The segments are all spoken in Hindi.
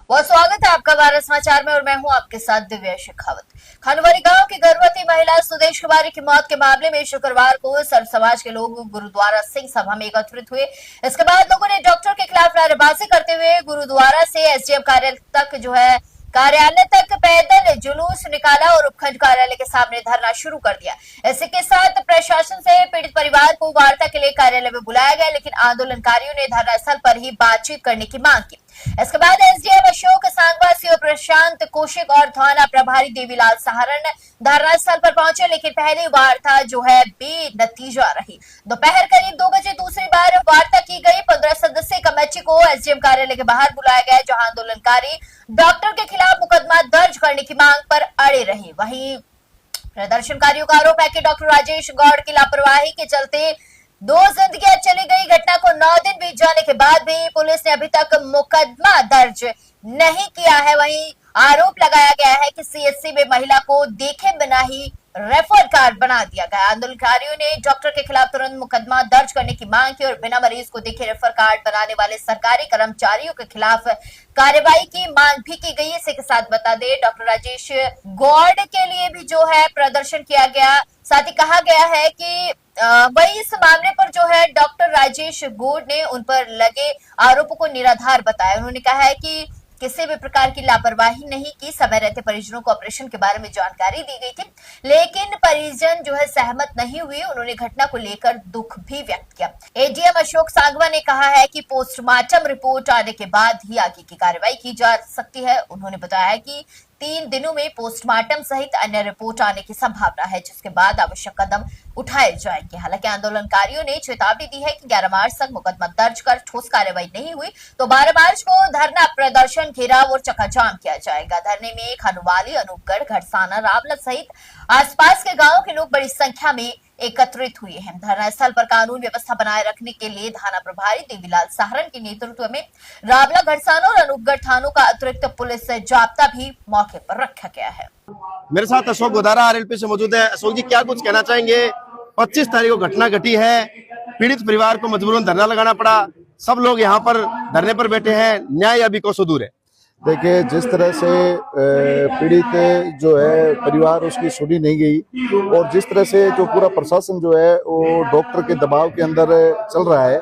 बहुत स्वागत है आपका भारत समाचार में और मैं हूं आपके साथ दिव्या शेखावत। खानवारी गांव की गर्भवती महिला सुदेश कुमारी की मौत के मामले में शुक्रवार को सर्व समाज के लोग गुरुद्वारा सिंह सभा में एकत्रित हुए। इसके बाद लोगों ने डॉक्टर के खिलाफ नारेबाजी करते हुए गुरुद्वारा से एसडीएम कार्यालय तक पैदल जुलूस निकाला और उपखंड कार्यालय के सामने धरना शुरू कर दिया। इसी के साथ प्रशासन से पीड़ित परिवार को वार्ता के लिए कार्यालय में बुलाया गया, लेकिन आंदोलनकारियों ने धरना स्थल पर ही बातचीत करने की मांग की। इसके बाद एसडीएम अशोक सांगवासी और प्रशांत कौशिक और थाना प्रभारी देवीलाल सहारण धरना स्थल पर पहुंचे, लेकिन पहली वार्ता जो है बेनतीजा रही। दोपहर करीब 2 बजे दूसरी बार वार्ता की गई। 15 सदस्यीय कमेटी को एसडीएम कार्यालय के बाहर बुलाया गया, जहां आंदोलनकारी डॉक्टर के खिलाफ मुकदमा दर्ज करने की मांग पर अड़े रहे। वहीं प्रदर्शनकारियों का आरोप है कि डॉक्टर राजेश गौड़ की लापरवाही के चलते 2 जिंदगियां चली गई। घटना को 9 दिन बीत जाने के बाद भी पुलिस ने अभी तक मुकदमा दर्ज नहीं किया है। वहीं आरोप लगाया गया है कि सीएचसी में महिला को देखे बिना ही रेफर कार्ड बना दिया गया। आंदोलनकारियों ने डॉक्टर के खिलाफ तुरंत मुकदमा दर्ज करने की मांग की और बिना मरीज को देखे रेफर कार्ड बनाने वाले सरकारी कर्मचारियों के खिलाफ कार्रवाई की मांग भी की गई। इसी के साथ बता दें, डॉक्टर राजेश गौड़ के लिए भी जो है प्रदर्शन किया गया। साथ ही कहा गया है कि वही इस मामले पर जो है डॉक्टर राजेश गौड़ ने उन पर लगे आरोपों को निराधार बताया। उन्होंने कहा है कि किसी भी प्रकार की लापरवाही नहीं की। समय रहते परिजनों को ऑपरेशन के बारे में जानकारी दी गई थी, लेकिन परिजन जो है सहमत नहीं हुए। उन्होंने घटना को लेकर दुख भी व्यक्त किया। एडीएम अशोक सांगवा ने कहा है कि पोस्टमार्टम रिपोर्ट आने के बाद ही आगे की कार्रवाई की जा सकती है। उन्होंने बताया है कि 3 दिनों में पोस्टमार्टम सहित अन्य रिपोर्ट आने की संभावना है, जिसके बाद आवश्यक कदम उठाए जाएंगे। हालांकि आंदोलनकारियों ने चेतावनी दी है कि 11 मार्च तक मुकदमा दर्ज कर ठोस कार्रवाई नहीं हुई तो 12 मार्च को धरना प्रदर्शन, घेराव और चक्काजाम किया जाएगा। धरने में खानुवाली, अनूपगढ़, घड़साना, रावला सहित आसपास के गांवों के लोग बड़ी संख्या में एकत्रित हुए हैं। धरना स्थल पर कानून व्यवस्था बनाए रखने के लिए थाना प्रभारी देवीलाल सहारण के नेतृत्व में रावला, घड़साना और अनूपगढ़ थानों का अतिरिक्त पुलिस जाब्ता भी मौके पर रखा गया है। मेरे साथ अशोक गोदारा आरएलपी से मौजूद है। अशोक जी, क्या कुछ कहना चाहेंगे? 25 तारीख को घटना घटी है, पीड़ित परिवार को मजबूरन धरना लगाना पड़ा, सब लोग यहाँ पर धरने पर बैठे हैं, न्याय अभी कोसों दूर है। देखिए, जिस तरह से पीड़ित जो है परिवार उसकी सुनी नहीं गई और जिस तरह से जो पूरा प्रशासन जो है वो डॉक्टर के दबाव के अंदर चल रहा है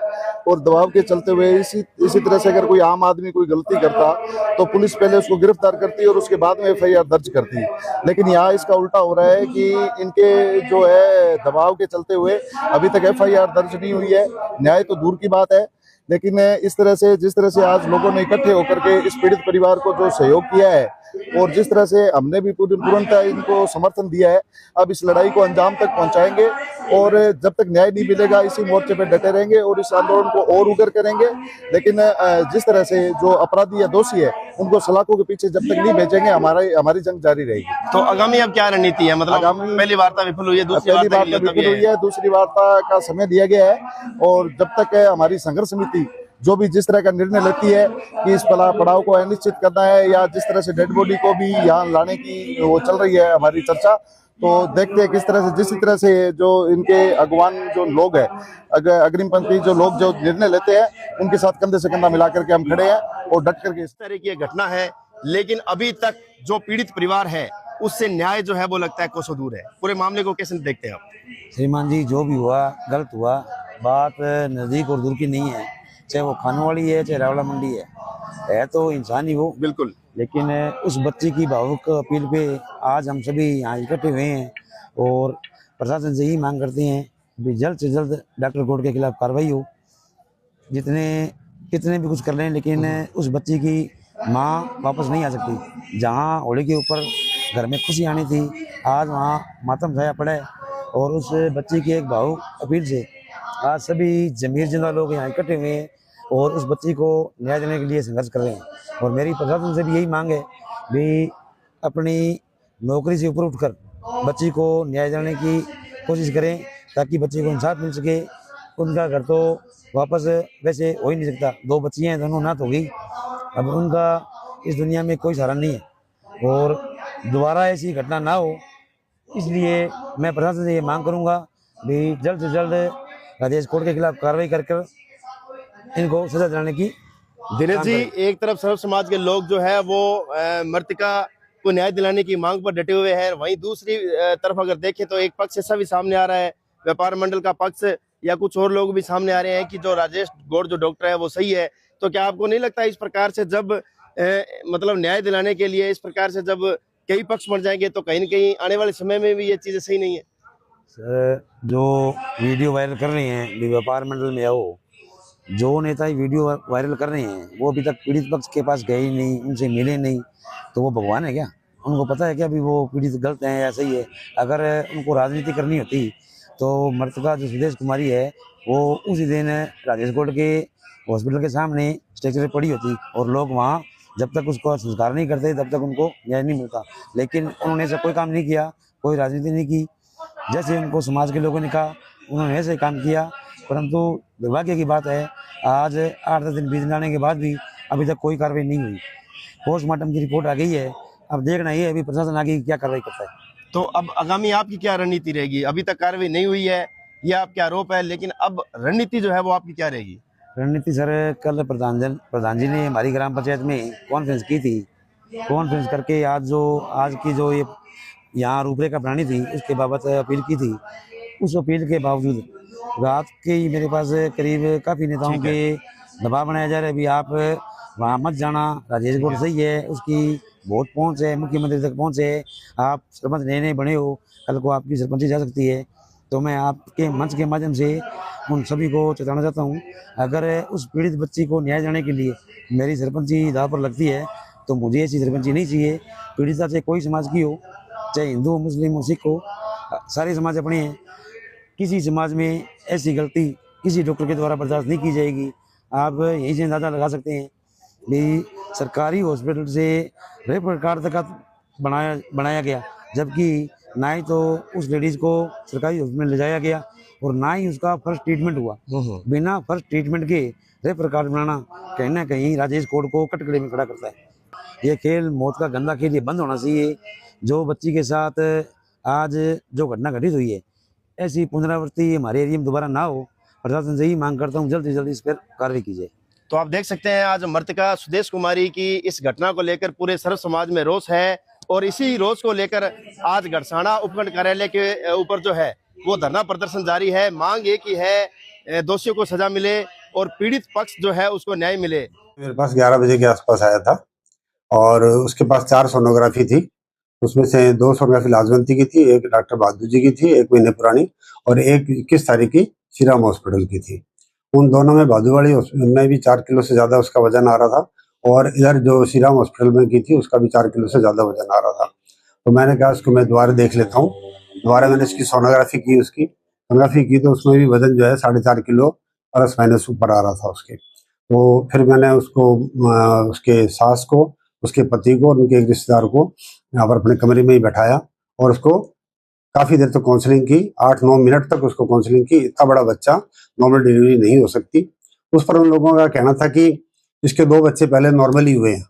और दबाव के चलते हुए इसी तरह से अगर कोई आम आदमी कोई गलती करता तो पुलिस पहले उसको गिरफ्तार करती और उसके बाद में एफआईआर दर्ज करती। लेकिन यहाँ इसका उल्टा हो रहा है कि इनके जो है दबाव के चलते हुए अभी तक एफआईआर दर्ज नहीं हुई है। न्याय तो दूर की बात है, लेकिन इस तरह से जिस तरह से आज लोगों ने इकट्ठे होकर के इस पीड़ित परिवार को जो सहयोग किया है और जिस तरह से हमने भी तुरंत इनको समर्थन दिया है, अब इस लड़ाई को अंजाम तक पहुंचाएंगे और जब तक न्याय नहीं मिलेगा इसी मोर्चे पे डटे रहेंगे और इस आंदोलन को और उग्र करेंगे। लेकिन जिस तरह से जो अपराधी या दोषी है उनको सलाखों के पीछे जब तक नहीं भेजेंगे हमारी जंग जारी रहेगी। तो आगामी अब क्या रणनीति है? मतलब पहली वार्ता विफल हुई है, दूसरी वार्ता विफल हुई है, दूसरी वार्ता का समय दिया गया है और जब तक हमारी संघर्ष समिति जो भी जिस तरह का निर्णय लेती है कि इस पड़ाव को अनिश्चित करना है या जिस तरह से डेड बॉडी को भी यहाँ लाने की वो चल रही है हमारी चर्चा, तो देखते हैं किस तरह से जिस तरह से जो इनके अगवान जो लोग हैं, अग्रिम पंक्ति जो लोग जो निर्णय लेते हैं उनके साथ कंधे से कंधा मिला करके हम खड़े हैं और डट करके। इस तरह की घटना है, लेकिन अभी तक जो पीड़ित परिवार है उससे न्याय जो है वो लगता है कोसों दूर है। पूरे मामले को कैसे देखते हैं आप? श्रीमान जी, जो भी हुआ गलत हुआ, बात नजदीक और दूर की नहीं है, चाहे वो खानवाड़ी है चाहे रावला मंडी है तो इंसान ही वो बिल्कुल। लेकिन उस बच्चे की भावुक अपील पे आज हम सभी यहाँ इकट्ठे हुए हैं और प्रशासन से ही मांग करते हैं कि जल्द से जल्द डॉक्टर गौड़ के खिलाफ कार्रवाई हो। कितने भी कुछ कर लें, लेकिन उस बच्ची की माँ वापस नहीं आ सकती। जहाँ होली के ऊपर घर में खुशी आनी थी, आज वहाँ मातम छाया पड़ा है और उस बच्ची की एक भावुक अपील से आज सभी जमीर जिंदा लोग यहाँ इकट्ठे हुए हैं और उस बच्ची को न्याय देने के लिए संघर्ष कर रहे हैं। और मेरी प्रशासन से भी यही मांग है भी अपनी नौकरी से ऊपर उठकर बच्ची को न्याय दिलाने की कोशिश करें ताकि बच्ची को इंसाफ मिल सके। उनका घर तो वापस वैसे हो ही नहीं सकता, 2 बच्चियाँ हैं, दोनों नात हो गई, अब उनका इस दुनिया में कोई सहारा नहीं है और दोबारा ऐसी घटना ना हो, इसलिए मैं प्रशासन से ये मांग करूँगा भी जल्द से जल्द राजेश गौड़ के खिलाफ कार्रवाई कर इनको सजा दिलाने की दिनेश जी, एक तरफ सर्व समाज के लोग जो है वो मृतका को न्याय दिलाने की मांग पर डटे हुए हैं, वहीं दूसरी तरफ अगर देखें तो एक पक्ष ऐसा भी सामने आ रहा है, व्यापार मंडल का पक्ष या कुछ और लोग भी सामने आ रहे हैं कि जो राजेश गौड़ जो डॉक्टर है वो सही है। तो क्या आपको नहीं लगता इस प्रकार से जब मतलब न्याय दिलाने के लिए इस प्रकार से जब कई पक्ष बन जाएंगे तो कहीं न कहीं आने वाले समय में भी ये चीजें सही नहीं है? सर, जो वीडियो वायरल कर रहे हैं भी व्यापार मंडल में आओ, जो नेता ये वीडियो वायरल कर रहे हैं वो अभी तक पीड़ित पक्ष के पास गए ही नहीं, उनसे मिले नहीं, तो वो भगवान है क्या? उनको पता है क्या भी वो पीड़ित गलत है या सही है? अगर उनको राजनीति करनी होती तो मृतका जो सुदेश कुमारी है वो उसी दिन राजेश गौड़ के हॉस्पिटल के सामने स्ट्रेचर पे पड़ी होती और लोग वहाँ जब तक उसको संस्कार नहीं करते तब तक उनको न्याय नहीं मिलता। लेकिन उन्होंने ऐसा कोई काम नहीं किया, कोई राजनीति नहीं की। जैसे उनको समाज के लोगों ने कहा उन्होंने ऐसे काम किया, परंतु दुर्भाग्य की बात है आज 8-10 दिन बीत जाने के बाद भी अभी तक कोई कार्रवाई नहीं हुई। पोस्टमार्टम की रिपोर्ट आ गई है, अब देखना ये है अभी प्रशासन आगे क्या कार्रवाई करता है। तो अब आगामी आपकी क्या रणनीति रहेगी? अभी तक कार्रवाई नहीं हुई है, यह आपके आरोप है, लेकिन अब रणनीति जो है वो आपकी क्या रहेगी? रणनीति सर, कल प्रधान जी ने हमारी ग्राम पंचायत में कॉन्फ्रेंस की थी। कॉन्फ्रेंस करके आज की जो ये यहाँ रूपरेखा बनानी थी उसके बाबत अपील की थी। उस अपील के बावजूद रात के ही मेरे पास करीब काफ़ी नेताओं के दबाव बनाया जा रहा है, अभी आप वहाँ मत जाना, राजेश गौड़ सही है, उसकी बहुत पहुँच है, मुख्यमंत्री तक पहुँच है, आप सरपंच नए बने हो, कल को आपकी सरपंची जा सकती है। तो मैं आपके मंच के माध्यम से उन सभी को चेताना चाहता हूँ, अगर उस पीड़ित बच्ची को न्याय देने के लिए मेरी सरपंची दाव पर लगती है तो मुझे ऐसी सरपंची नहीं चाहिए। पीड़िता चाहे कोई समाज की हो, चाहे हिंदू हो, मुस्लिम हो, सिख हो, सारे समाज अपने हैं। किसी समाज में ऐसी गलती किसी डॉक्टर के द्वारा बर्दाश्त नहीं की जाएगी। आप यही से अंदाज़ा लगा सकते हैं भी सरकारी हॉस्पिटल से रेफर कार्ड तक बनाया गया, जबकि ना ही तो उस लेडीज़ को सरकारी हॉस्पिटल ले जाया गया और ना ही उसका फर्स्ट ट्रीटमेंट हुआ। बिना फर्स्ट ट्रीटमेंट के रेफर कार्ड बनाना कहीं ना कहीं राजेश गौड़ को कटघरे में खड़ा करता है। ये खेल मौत का गंदा खेल ये बंद होना चाहिए। जो बच्ची के साथ आज जो घटना घटित हुई है, ऐसी पुनरावृत्ति हमारे एरिया में दोबारा ना हो। प्रशासन से ही मांग करता हूँ जल्द से जल्द इस पर कार्रवाई की जाए। तो आप देख सकते हैं आज मृतका सुदेश कुमारी की इस घटना को लेकर पूरे सर्व समाज में रोष है और इसी रोष को लेकर आज गड़साना उपखंड कार्यालय के ऊपर जो है वो धरना प्रदर्शन जारी है। मांग एक ही है, दोषियों को सजा मिले और पीड़ित पक्ष जो है उसको न्याय मिले। मेरे पास 11 बजे के आसपास आया था और उसके पास 4 सोनोग्राफी थी। उसमें से 2 सोनोग्राफी लाजवंती की थी, एक डॉक्टर बहादुर जी की थी 1 महीने पुरानी, और एक 21 तारीख की श्रीराम हॉस्पिटल की थी। उन दोनों में बहादुरवाड़ी हॉस्पिटल में भी 4 किलो से ज़्यादा उसका वजन आ रहा था और इधर जो श्रीराम हॉस्पिटल में की थी उसका भी 4 किलो से ज़्यादा वजन आ रहा था। तो मैंने कहा इसको मैं दोबारा देख लेता हूँ। दोबारा मैंने इसकी सोनोग्राफी की, उसकी सोनोग्राफी की तो उसमें भी वजन जो है 4.5 किलो प्लस माइनस ऊपर आ रहा था उसके। तो फिर मैंने उसको उसके सास को, उसके पति को और उनके एक रिश्तेदार को यहाँ पर अपने कमरे में ही बैठाया और उसको काफ़ी देर तक काउंसलिंग की, 8-9 मिनट तक उसको काउंसलिंग की। इतना बड़ा बच्चा नॉर्मल डिलीवरी नहीं हो सकती। उस पर उन लोगों का कहना था कि इसके 2 बच्चे पहले नॉर्मल ही हुए हैं।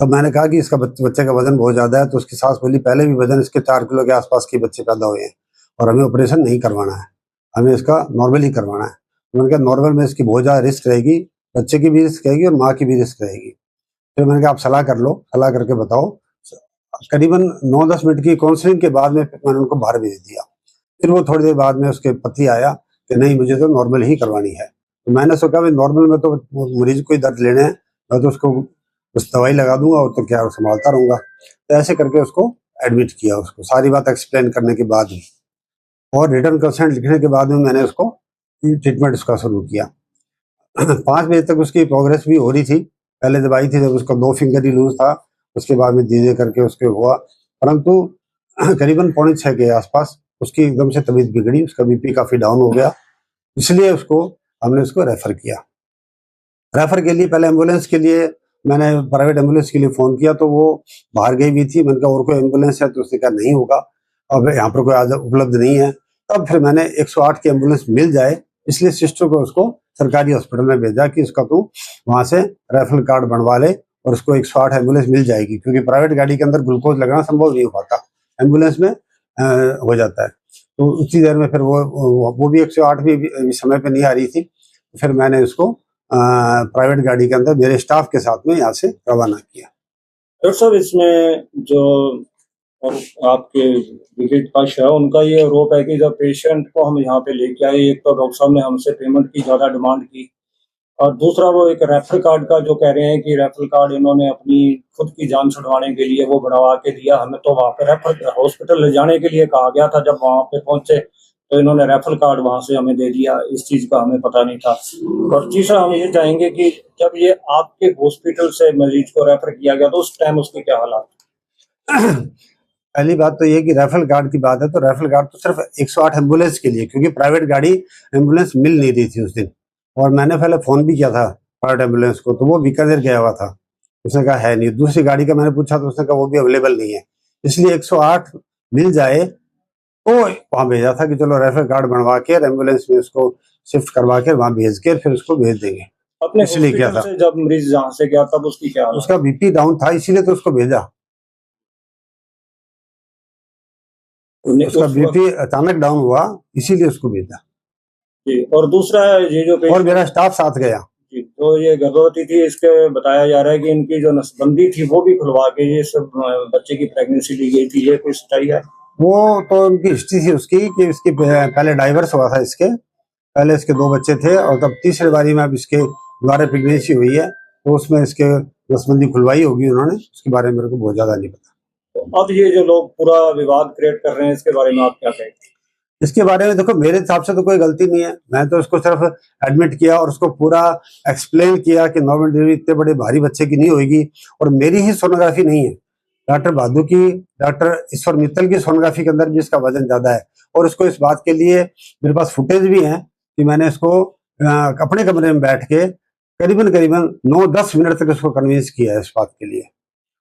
तब मैंने कहा कि इसका बच्चे का वजन बहुत ज़्यादा है, तो उसकी सास बोली पहले भी वजन इसके 4 किलो के आसपास के बच्चे पैदा हुए हैं और हमें ऑपरेशन नहीं करवाना है, हमें इसका नॉर्मल ही करवाना है। तो मैंने कहा नॉर्मल में इसकी बहुत ज़्यादा रिस्क रहेगी, बच्चे की भी रिस्क रहेगी और माँ की भी रिस्क रहेगी। फिर मैंने कहा आप सलाह कर लो, सलाह करके बताओ। करीबन 9-10 मिनट की काउंसलिंग के बाद में मैंने उनको बाहर भेज दिया। फिर वो थोड़ी देर बाद में उसके पति आया कि नहीं मुझे तो नॉर्मल ही करवानी है। तो मैंने सोचा भाई नॉर्मल में तो मरीज को ही दर्द लेने हैं, मैं तो उसको बस दवाई लगा दूंगा और तो क्या संभालता रहूँगा। तो ऐसे करके उसको एडमिट किया, उसको सारी बात एक्सप्लेन करने के बाद में और रिटर्न कंसेंट लिखने के बाद में मैंने उसको ट्रीटमेंट उसका शुरू किया। 5 बजे तक उसकी प्रोग्रेस भी हो रही थी। पहले जब आई थी जब उसका 2 फिंगर ही लूज था, उसके बाद में धीरे करके उसके हुआ, परंतु करीबन 5:45 के आसपास उसकी एकदम से तबीयत बिगड़ी, उसका बीपी काफ़ी डाउन हो गया। इसलिए हमने उसको रेफ़र किया। रेफ़र के लिए पहले एम्बुलेंस के लिए मैंने प्राइवेट एम्बुलेंस के लिए फ़ोन किया तो वो बाहर गई हुई थी। मैंने कहा और कोई एम्बुलेंस है? तो उसने कहा नहीं होगा, अब यहाँ पर कोई आज उपलब्ध नहीं है। तब फिर मैंने 108 की एम्बुलेंस मिल जाए इसलिए सिस्टर को उसको सरकारी हॉस्पिटल में भेजा कि उसका तू वहाँ से रेफरल कार्ड बनवा ले और उसको 108 एम्बुलेंस मिल जाएगी, क्योंकि प्राइवेट गाड़ी के अंदर ग्लूकोज लगाना संभव नहीं हो पाता, एम्बुलेंस में हो जाता है। तो उसी देर में फिर वो भी 108 भी समय पे नहीं आ रही थी। फिर मैंने उसको प्राइवेट गाड़ी के अंदर मेरे स्टाफ के साथ में यहाँ से रवाना किया। डॉक्टर साहब, इसमें जो और आपके विजिट का है उनका ये आरोप है कि जब पेशेंट को हम यहाँ पे लेके आए, एक तो डॉक्टर साहब ने हमसे पेमेंट की ज़्यादा डिमांड की, और दूसरा वो एक रेफर कार्ड का जो कह रहे हैं कि रेफर कार्ड इन्होंने अपनी खुद की जान छुड़वाने के लिए वो बनवा के दिया हमें, तो वहाँ पे रेफर हॉस्पिटल ले जाने के लिए कहा गया था। जब वहाँ पे पहुंचे तो इन्होंने रेफर कार्ड वहाँ से हमें दे दिया, इस चीज़ का हमें पता नहीं था। और तीसरा हम ये चाहेंगे कि जब ये आपके हॉस्पिटल से मरीज को रेफर किया गया तो उस टाइम उसके क्या हालात? पहली बात तो ये कि रेफरल कार्ड की बात है, तो रेफरल कार्ड तो सिर्फ 108 एम्बुलेंस के लिए, क्योंकि प्राइवेट गाड़ी एम्बुलेंस मिल नहीं रही थी उस दिन, और मैंने पहले फोन भी किया था प्राइवेट एम्बुलेंस को, तो वो बीकानेर गया हुआ था, उसने कहा है नहीं। दूसरी गाड़ी का मैंने पूछा तो उसने कहा वो भी अवेलेबल नहीं है, इसलिए 108 मिल जाए तो वहां भेजा था कि चलो रेफरल कार्ड बनवा के एम्बुलेंस में उसको शिफ्ट करवा के वहां भेज के फिर उसको भेज देंगे। अपने इसलिए क्या था, से जब मरीज जहाँ से गया तब उसकी क्या हालत? उसका बीपी डाउन था, इसीलिए तो उसको भेजा। उसका बीपी अचानक डाउन हुआ, इसीलिए उसको भेजा। जी, और दूसरा ये जो और मेरा स्टाफ साथ गया। जी, तो ये गर्भवती थी, इसके बताया जा रहा है कि इनकी जो नसबंदी थी वो भी खुलवा के ये सब बच्चे की प्रेगनेंसी ली गई थी, ये कोई सच्चाई है? वो तो उनकी हिस्ट्री थी उसकी कि इसकी पहले डाइवर्स हुआ था, इसके पहले इसके 2 बच्चे थे, और तब तीसरी बारी में अब इसके दोबारा प्रेगनेंसी हुई है, तो उसमें इसके नसबंदी खुलवाई होगी उन्होंने, उसके बारे में मेरे को बहुत ज्यादा नहीं पता। तो अब ये जो लोग पूरा विवाद क्रिएट कर रहे हैं, इसके बारे में आप क्या कहेंगे? इसके बारे में देखो, मेरे हिसाब से तो कोई गलती नहीं है, मैं तो उसको सिर्फ एडमिट किया और उसको पूरा एक्सप्लेन किया कि नॉर्मल डिलीवरी इतने बड़े भारी बच्चे की नहीं होगी, और मेरी ही सोनोग्राफी नहीं है, डॉक्टर भादु की, डॉक्टर ईश्वर मित्तल की सोनोग्राफी के अंदर भी इसका वजन ज्यादा है। और उसको इस बात के लिए मेरे पास फुटेज भी है कि मैंने इसको अपने कमरे में बैठ के करीबन 9-10 मिनट तक उसको कन्विंस किया है इस बात के लिए,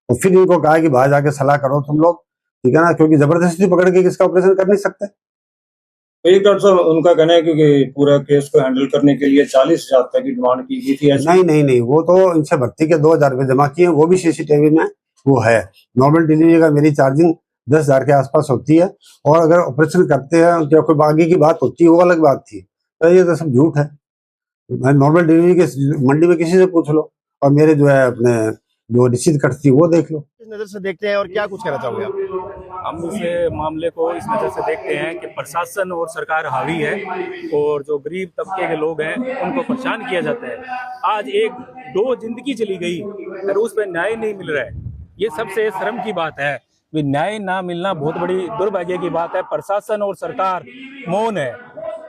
और फिर इनको कहा कि बाहर जाके सलाह करो तुम लोग, ठीक है ना, क्योंकि जबरदस्ती पकड़ के किसका ऑपरेशन कर नहीं सकते। एक डॉक्टर साहब, उनका कहना है कि पूरा केस को हैंडल करने के लिए 40,000 रुपए की डिमांड की गई थी। नहीं, वो तो इनसे भर्ती के 2,000 रुपए जमा किए, वो भी सीसीटीवी में वो है। नॉर्मल डिलीवरी का मेरी चार्जिंग 10,000 के आसपास होती है, और अगर ऑपरेशन करते हैं या कोई आगे की बात होती है वो अलग बात थी, तो ये तो सब झूठ है। नॉर्मल डिलीवरी के मंडी में किसी से पूछ लो, और मेरे जो है अपने जो रिसीट कट थी वो देख लो। किस नजर से देखते हैं और क्या कुछ कहना चाहोगे आप? हम इस मामले को इस नज़र से देखते हैं कि प्रशासन और सरकार हावी है, और जो गरीब तबके के लोग हैं उनको परेशान किया जाता है। आज 1-2 जिंदगी चली गई और उस पर न्याय नहीं मिल रहा है, ये सबसे शर्म की बात है। न्याय ना मिलना बहुत बड़ी दुर्भाग्य की बात है। प्रशासन और सरकार मौन है,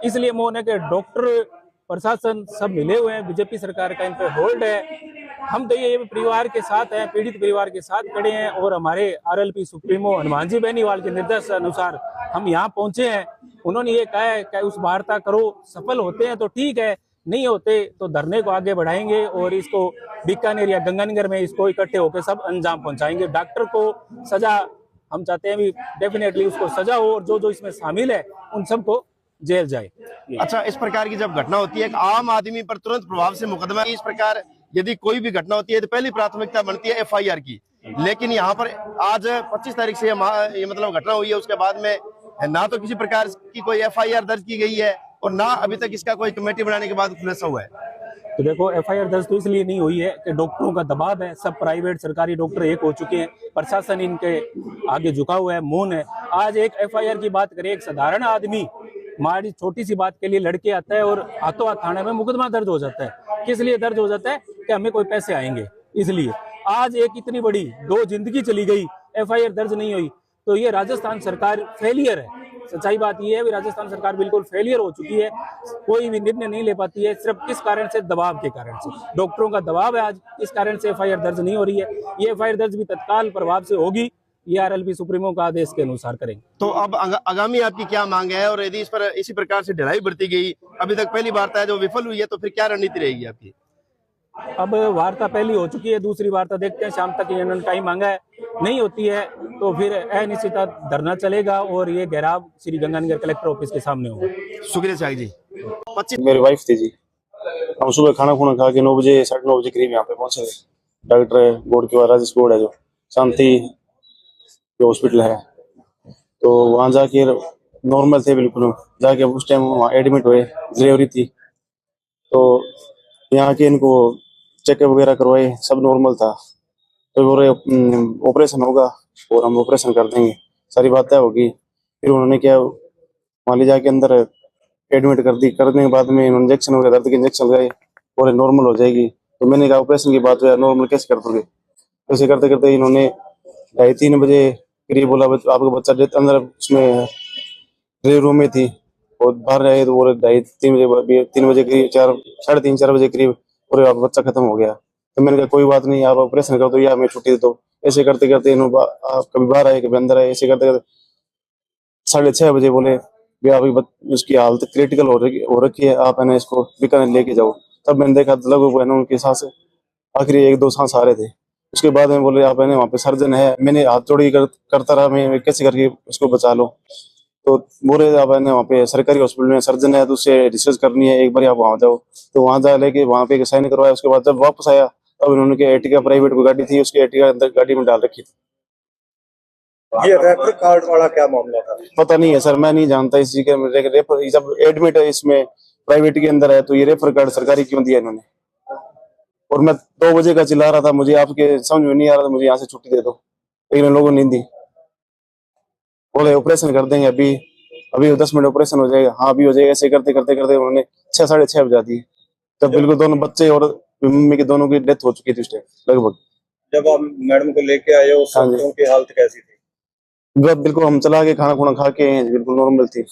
इसलिए मौन है कि डॉक्टर, प्रशासन सब मिले हुए हैं, बीजेपी सरकार का इन पर होल्ड है। हम तो ये परिवार के साथ हैं, पीड़ित परिवार के साथ खड़े हैं, और हमारे आरएलपी सुप्रीमो हनुमान जी बेनीवाल के निर्देश अनुसार हम यहाँ पहुंचे हैं। उन्होंने ये कहा है कि उस वार्ता करो, सफल होते हैं तो ठीक है, नहीं होते तो धरने को आगे बढ़ाएंगे, और इसको बीकानेर या गंगानगर में इसको इकट्ठे होकर सब अंजाम पहुंचाएंगे। डॉक्टर को सजा हम चाहते हैं भी, डेफिनेटली उसको सजा हो, और जो इसमें शामिल है उन सबको जेल जाए। अच्छा, इस प्रकार की जब घटना होती है, एक आम आदमी पर तुरंत प्रभाव से मुकदमा, इस प्रकार यदि कोई भी घटना होती है तो पहली प्राथमिकता बनती है एफआईआर की, लेकिन यहाँ पर आज 25 तारीख से ये मतलब घटना हुई है, उसके बाद में ना तो किसी प्रकार की कोई एफआईआर दर्ज की गई है, और ना अभी तक इसका कोई कमेटी बनाने के बाद खुलासा हुआ है। तो देखो, एफआईआर दर्ज तो इसलिए नहीं हुई है कि डॉक्टरों का दबाव है, सब प्राइवेट सरकारी डॉक्टर एक हो चुके हैं, प्रशासन इनके आगे झुका हुआ है, मौन है। आज एक एफआईआर की बात करें, एक साधारण आदमी हमारी छोटी सी बात के लिए लड़के आता है और हाथों हाथ थाने में मुकदमा दर्ज हो जाता है। किस लिए दर्ज हो जाता है? कि हमें कोई पैसे आएंगे, इसलिए। आज एक इतनी बड़ी 2 जिंदगी चली गई, एफआईआर दर्ज नहीं हुई, तो ये राजस्थान सरकार फेलियर है। सच्चाई बात यह है कि राजस्थान सरकार बिल्कुल फेलियर हो चुकी है, कोई भी निर्णय नहीं ले पाती है, सिर्फ किस कारण से? दबाव के कारण से, डॉक्टरों का दबाव है आज, इस कारण से एफआईआर दर्ज नहीं हो रही है। ये एफआईआर दर्ज भी तत्काल प्रभाव से होगी, ये आरएलपी सुप्रीमो का आदेश के अनुसार करेंगे। तो अब आगामी आपकी क्या मांग है, और यदि इस पर इसी प्रकार से ढिलाई बरती गई, अभी तक पहली वार्ता है जो विफल हुई है, तो फिर क्या रणनीति रहेगी आपकी? अब वार्ता पहली हो चुकी है, दूसरी वार्ता देखते हैं, शाम तक इन्होंने टाइम मांगा है, नहीं होती है तो फिर अनिश्चित धरना चलेगा, और ये घेराव श्री गंगानगर कलेक्टर ऑफिस के सामने होगा। शुक्रिया शाह जी। 25 मेरी वाइफ थी जी, हम सुबह खाना खुना खा के 9 बजे 9:30 बजे करीब यहाँ पे पहुंचे। डॉक्टर बोर्ड के बाद राजेश बोर्ड है जो शांति जो हॉस्पिटल है, तो वहाँ जाके नॉर्मल थे बिल्कुल, जाके उस टाइम वहाँ एडमिट हुए, डिलीवरी थी। तो यहाँ के इनको चेकअप वगैरह करवाए, सब नॉर्मल था। तो बोले ऑपरेशन होगा और हम ऑपरेशन कर देंगे, सारी बातें होगी। फिर उन्होंने क्या मान लीजिए के अंदर एडमिट कर दी, करने के बाद में इंजेक्शन वगैरह दर्द के इंजेक्शन लगाए और नॉर्मल हो जाएगी। तो मैंने कहा ऑपरेशन की बात है, नॉर्मल कैसे कर दोगे? ऐसे करते करते इन्होंने 2:30 बजे करीब बोला आपका बच्चा अंदर उसमें रूम में थी और बाहर आए तो बोले 3 बजे करीब 3:30-4 बजे करीब और आपका बच्चा खत्म हो गया। तो मैंने कहा कोई बात नहीं, आप ऑपरेशन कर दो या मैं छुट्टी दे दो। ऐसे करते करते इन्होंने कभी बाहर आए कभी अंदर आए, ऐसे करते करते 6:30 बजे बोले भी आपकी उसकी हालत क्रिटिकल हो रखी है, आप है ना इसको बीकानेर लेके जाओ। तब मैंने देखा लगभग है ना उनकी सांस आखिरी 1-2 सांस आ रहे थे। उसके बाद में बोले आप है ना वहाँ पे सर्जन है, मैंने हाथ जोड़ी करता रहा, मैं कैसे करके उसको बचा लो। तो बोले आप है ना वहाँ पे सरकारी हॉस्पिटल में सर्जन है तो उससे रिसर्च करनी है, एक बार आप वहाँ जाओ। तो वहाँ जा लेके वहाँ पे साइन करवाया। उसके बाद जब वापस आया तब उन्होंने एर्टिगा प्राइवेट गाड़ी थी, उसकी एर्टिगा अंदर गाड़ी में डाल रखी थी। ये रेफर कार्ड वाला क्या मामला था? पता नहीं है सर, मैं नहीं जानता इस चीज के। रेफर जब एडमिट है इसमें प्राइवेट के अंदर है तो ये रेफर कार्ड सरकारी क्यों दिया इन्होंने? और मैं 2 बजे का चिल्ला रहा था, मुझे आपके समझ में नहीं आ रहा था, मुझे यहाँ से छुट्टी दे दो, लेकिन लोगों ने नहीं दी। बोले ऑपरेशन कर देंगे, अभी 10 मिनट ऑपरेशन हो जाएगा। हाँ अभी हो जाएगा। ऐसे करते करते करते उन्होंने 6-6:30 बजा दी। तब बिल्कुल दोनों बच्चे और मम्मी के दोनों की डेथ हो चुकी थी उस टाइम लगभग। जब आप मैडम को लेके आए उस हाँ जी। समय उनकी हालत कैसी थी? बिल्कुल हम चला के खाना खुना खा के बिल्कुल नॉर्मल थी।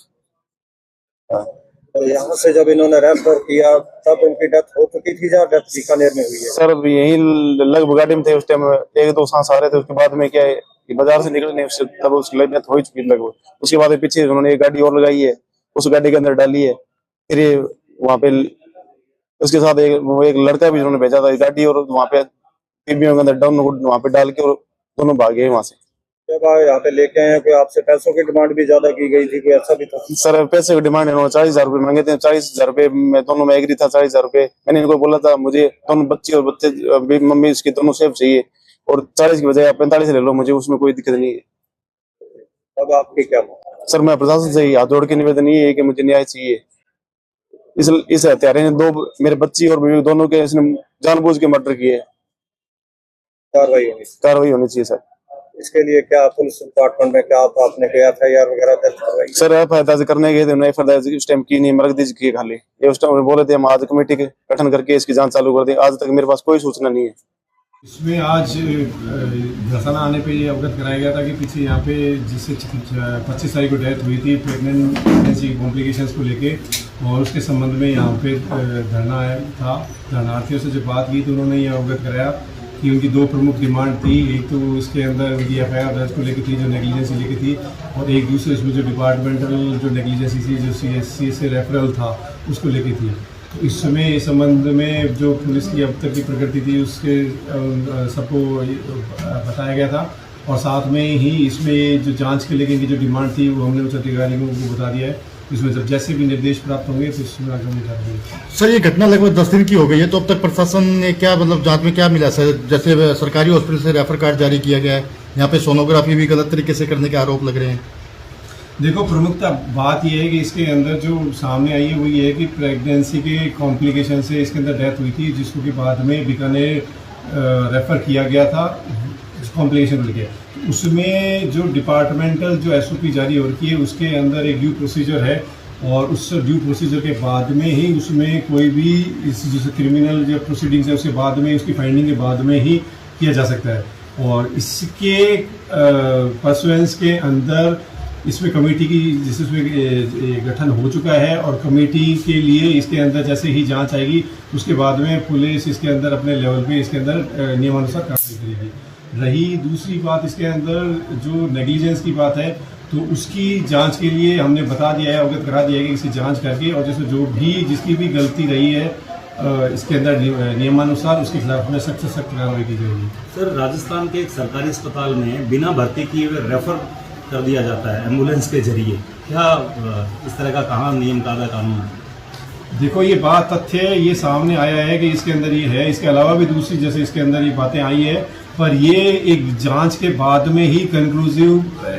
और यहाँ से जब इन्होंने रेफर किया तब उनकी डेथ हो चुकी थी या डेथ बीकानेर में हुई है? सर यही लगभग गाड़ी में थे उस टाइम, 1-2 सांस आ रहे थे। उसके बाद में क्या है कि बाजार से निकलने उससे तब उसकी डेथ हो चुकी लगभग। उसके बाद पीछे उन्होंने एक गाड़ी और लगाई है, उस गाड़ी के अंदर डाली है। फिर वहाँ पे उसके साथ एक लड़का भी उन्होंने भेजा था गाड़ी, और वहाँ पे टीबियों के अंदर डाउन वहाँ पे डाल के और दोनों भाग गए वहाँ से। जब आप यहाँ पे लेके आए कोई आपसे पैसों की डिमांड भी ज्यादा की गई थी, कोई ऐसा भी था? सर पैसे की डिमांड इन्होंने 40,000 रुपए मांगे थे। 40,000 रुपए मैं दोनों में एग्री था। 40,000 रुपए मैंने इनको बोला था मुझे दोनों बच्चे और बच्चे मम्मी इसकी दोनों सेफ चाहिए, और 40 की बजाय आप 45 ले लो, मुझे उसमें कोई दिक्कत नहीं है। अब आपकी क्या मांग? सर मैं प्रशासन से हाथ जोड़ के निवेदन ये है कि मुझे न्याय चाहिए। इस हत्यारे ने 2 मेरे बच्ची और बीवी दोनों के इसने जानबूझ के मर्डर किए। कार्रवाई होनी चाहिए सर। इसके लिए क्या पुलिस डिपार्टमेंट में क्या आपने कोई FIR वगैरह दर्ज करवाई? सर FIR दर्ज करने गए थे, उन्होंने FIR उस टाइम की नहीं, मरकदीज की खाली। ये उस टाइम बोले थे हम आज कमेटी के गठन करके इसकी जांच चालू कर दें। आज तक मेरे पास कोई सूचना नहीं है। इसमें आज दर्शाना आने पे ये अवगत कराया गया था कि पीछे यहाँ पे जिससे 25 तारीख को डेथ हुई थी प्रेगनेंसी कॉम्प्लिकेशंस को लेके, और उसके संबंध में यहाँ पे धरना था। धरनार्थियों से जब बात की तो उन्होंने ये अवगत कराया कि उनकी 2 प्रमुख डिमांड थी। एक तो इसके अंदर उनकी FIR दर्ज को लेकर थी जो नेग्लिजेंसी लेके थी, और एक दूसरे इसमें जो डिपार्टमेंटल जो नेग्लिजेंसी थी जो CSC से रेफरल था उसको लेके थी। तो इस समय इस संबंध में जो पुलिस की अब तक की प्रकृति थी उसके सबको बताया गया था, और साथ में ही इसमें जो जांच के लेके जो डिमांड थी वो हमने उच्च अधिकारियों को बता दिया है। इसमें जब जैसे भी निर्देश प्राप्त होंगे तो इसमें आगे हम उठा देंगे। सर ये घटना लगभग 10 दिन की हो गई है, तो अब तक प्रशासन ने क्या मतलब जांच में क्या मिला सर? जैसे सरकारी हॉस्पिटल से रेफर कार्ड जारी किया गया है, यहाँ पे सोनोग्राफी भी गलत तरीके से करने के आरोप लग रहे हैं। देखो प्रमुखता बात यह है कि इसके अंदर जो सामने आई है वो ये है कि प्रेगनेंसी के कॉम्प्लिकेशन से इसके अंदर डेथ हुई थी, जिसको कि बाद में बीकानेर रेफ़र किया गया था कॉम्प्लिकेशन लेके। उसमें जो डिपार्टमेंटल जो SOP जारी हो रखी है उसके अंदर एक ड्यू प्रोसीजर है, और उस ड्यू प्रोसीजर के बाद में ही उसमें कोई भी इस जैसे क्रिमिनल जो प्रोसीडिंग्स है उसके बाद में उसकी फाइंडिंग के बाद में ही किया जा सकता है। और इसके परसुएंस के अंदर इसमें कमेटी की जिसमें गठन हो चुका है, और कमेटी के लिए इसके अंदर जैसे ही जांच आएगी उसके बाद में पुलिस इसके अंदर अपने लेवल पे इसके अंदर नियमानुसार कार्रवाई करेगी। रही दूसरी बात इसके अंदर जो नेग्लिजेंस की बात है तो उसकी जांच के लिए हमने बता दिया है, अवगत करा दिया है कि इसकी जांच करके और जैसे जो भी जिसकी भी गलती रही है इसके अंदर नियमानुसार उसके खिलाफ में सख्त से सख्त कार्रवाई की जाएगी। सर राजस्थान के एक सरकारी अस्पताल में बिना भर्ती किए हुए रेफर कर दिया जाता है एम्बुलेंस के जरिए, क्या इस तरह का कहाँ नियम कायदा कानून है? देखो ये बात तथ्य ये सामने आया है कि इसके अंदर ये है, इसके अलावा भी दूसरी जैसे इसके अंदर ये बातें आई है, पर ये एक जांच के बाद में ही conclusive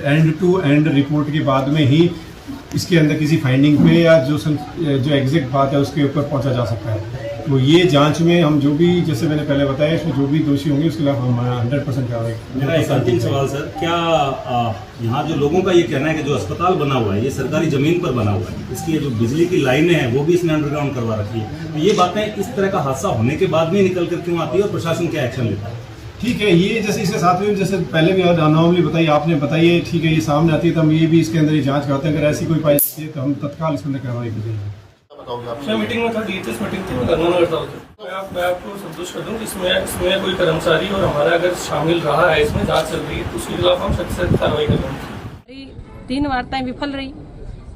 end to end report के बाद में ही इसके अंदर किसी फाइंडिंग पे या जो एग्जैक्ट बात है उसके ऊपर पहुंचा जा सकता है। तो ये जांच में हम जो भी, जैसे मैंने पहले बताया, इसमें जो भी दोषी होंगे उसके खिलाफ हम 100% कार्रवाई। मेरा एक अंतिम सवाल सर, क्या यहाँ जो लोगों का ये कहना है कि जो अस्पताल बना हुआ है ये सरकारी जमीन पर बना हुआ है, इसकी जो बिजली की लाइनें हैं वो भी इसने अंडरग्राउंड करवा रखी है, तो ये बातें इस तरह का हादसा होने के बाद भी निकल कर क्यों आती है और प्रशासन क्या एक्शन लेता है? ठीक है, ये जैसे इसके साथ में जैसे पहले भी अनॉमली बताई आपने बताई है, ठीक है, ये सामने आती है तो हम ये भी इसके अंदर ये जांच करते हैं, अगर ऐसी कोई पाई जाती है तो हम तत्काल इसके अंदर कार्रवाई करेंगे। मैं मीटिंग में था, डीएचएस मीटिंग थी, मैं गंगानगर था उधर। मैं आपको संतुष्ट कर दूं कि इसमें कोई कर्मचारी और हमारा अगर शामिल रहा है, इसमें जांच चल रही है, तो उसके खिलाफ हम सख्त से कार्रवाई करेंगे। 3 वार्ताएं विफल रही।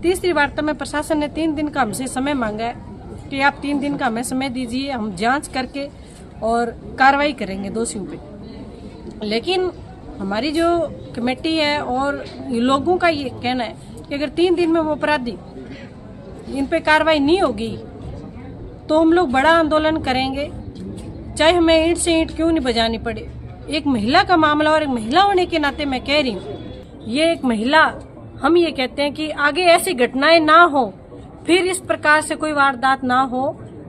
तीसरी वार्ता में प्रशासन ने 3 दिन का हमसे समय मांगा है कि आप 3 दिन का हमें समय दीजिए, हम जांच करके और कार्रवाई करेंगे दोषियों पे। लेकिन हमारी जो कमेटी है और लोगों का ये कहना है कि अगर 3 दिन में वो अपराधी इन पे कार्रवाई नहीं होगी तो हम लोग बड़ा आंदोलन करेंगे, चाहे हमें ईंट से ईंट क्यों नहीं बजानी पड़े। एक महिला का मामला, और एक महिला होने के नाते मैं कह रही हूँ, ये एक महिला, हम ये कहते हैं कि आगे ऐसी घटनाएं ना हो, फिर इस प्रकार से कोई वारदात ना हो,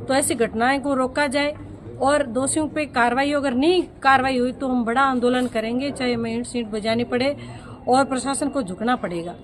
तो ऐसी घटनाएं को रोका जाए और दोषियों पे कार्रवाई, अगर नहीं कार्रवाई हुई तो हम बड़ा आंदोलन करेंगे, चाहे हमें ईंट से ईंट बजानी पड़े और प्रशासन को झुकना पड़ेगा।